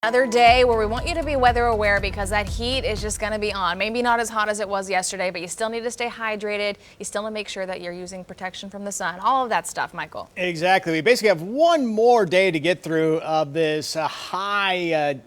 Another day where we want you to be weather aware because that heat is just going to be on. Maybe not as hot as it was yesterday, but you still need to stay hydrated. You still need to make sure that you're using protection from the sun. All of that stuff, Michael. Exactly. We basically have one more day to get through of this high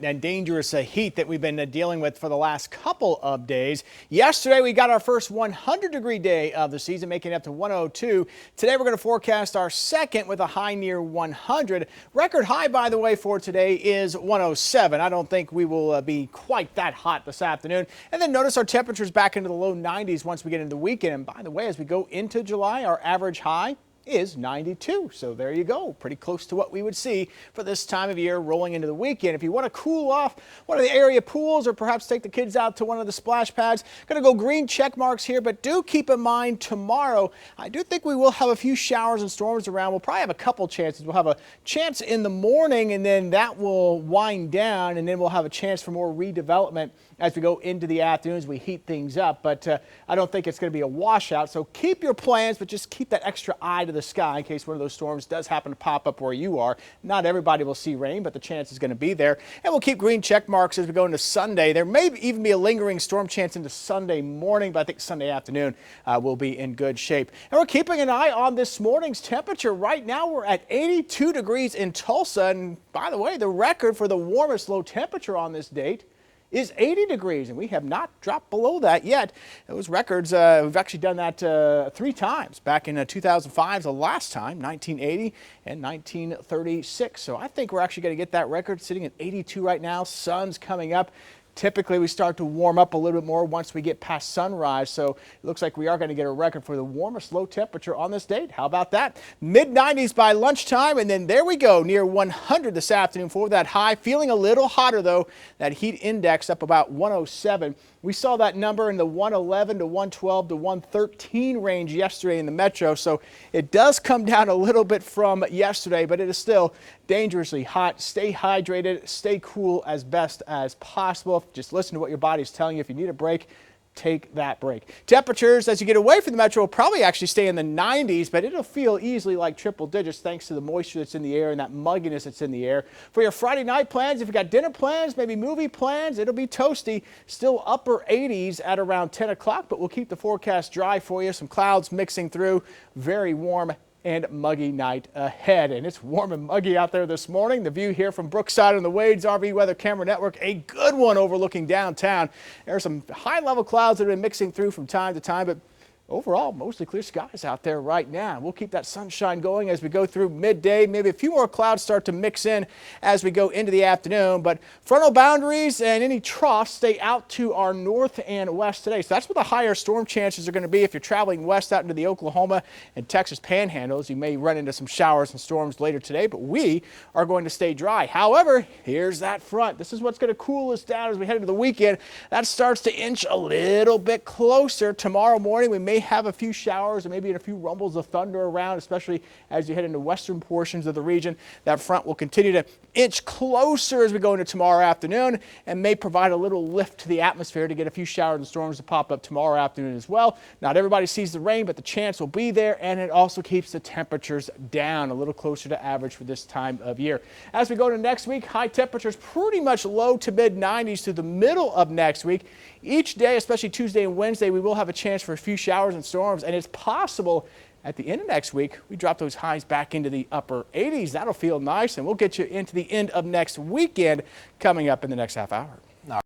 and dangerous heat that we've been dealing with for the last couple of days. Yesterday, we got our first 100-degree day of the season, making it up to 102. Today, we're going to forecast our second with a high near 100. Record high, by the way, for today is 107. I don't think we will be quite that hot this afternoon. And then notice our temperatures back into the low 90s once we get into the weekend. And by the way, as we go into July, our average high is 92. So there you go. Pretty close to what we would see for this time of year rolling into the weekend. If you want to cool off one of the area pools or perhaps take the kids out to one of the splash pads, going to go green check marks here, but do keep in mind tomorrow, I do think we will have a few showers and storms around. We'll probably have a couple chances. We'll have a chance in the morning and then that will wind down and then we'll have a chance for more redevelopment as we go into the afternoons. We heat things up, but I don't think it's going to be a washout. So keep your plans, but just keep that extra eye to the sky in case one of those storms does happen to pop up where you are. Not everybody will see rain, but the chance is going to be there. And we'll keep green check marks as we go into Sunday. There may even be a lingering storm chance into Sunday morning, but I think Sunday afternoon will be in good shape. And we're keeping an eye on this morning's temperature. Right now, we're at 82 degrees in Tulsa. And by the way, the record for the warmest low temperature on this date is 80 degrees, and we have not dropped below that yet. Those records, we've actually done that 3 times. Back in 2005 the last time, 1980 and 1936. So I think we're actually going to get that record sitting at 82 right now. Sun's coming up. Typically, we start to warm up a little bit more once we get past sunrise, so it looks like we are going to get a record for the warmest low temperature on this date. How about that? Mid-90s by lunchtime, and then there we go, near 100 this afternoon for that high. Feeling a little hotter, though. That heat index up about 107. We saw that number in the 111 to 112 to 113 range yesterday in the metro, so it does come down a little bit from yesterday, but it is still dangerously hot. Stay hydrated, stay cool as best as possible. Just listen to what your body's telling you. If you need a break, take that break. Temperatures as you get away from the metro will probably actually stay in the 90s, but it'll feel easily like triple digits thanks to the moisture that's in the air and that mugginess that's in the air. For your Friday night plans, if you got dinner plans, maybe movie plans, it'll be toasty. Still upper 80s at around 10 o'clock, but we'll keep the forecast dry for you. Some clouds mixing through. Very warm and muggy night ahead. And it's warm and muggy out there this morning. The view here from Brookside on the Wade's RV Weather Camera Network, a good one overlooking downtown. There are some high-level clouds that have been mixing through from time to time, but overall, mostly clear skies out there right now. We'll keep that sunshine going as we go through midday. Maybe a few more clouds start to mix in as we go into the afternoon, but frontal boundaries and any troughs stay out to our north and west today. So that's where the higher storm chances are going to be. If you're traveling west out into the Oklahoma and Texas panhandles, you may run into some showers and storms later today, but we are going to stay dry. However, here's that front. This is what's going to cool us down as we head into the weekend. That starts to inch a little bit closer. Tomorrow morning, we may have a few showers and maybe a few rumbles of thunder around, especially as you head into western portions of the region. That front will continue to inch closer as we go into tomorrow afternoon and may provide a little lift to the atmosphere to get a few showers and storms to pop up tomorrow afternoon as well. Not everybody sees the rain, but the chance will be there, and it also keeps the temperatures down a little closer to average for this time of year. As we go to next week, high temperatures pretty much low to mid 90s through the middle of next week. Each day, especially Tuesday and Wednesday, we will have a chance for a few showers and storms, and it's possible at the end of next week we drop those highs back into the upper 80s. That'll feel nice, and we'll get you into the end of next weekend coming up in the next half hour.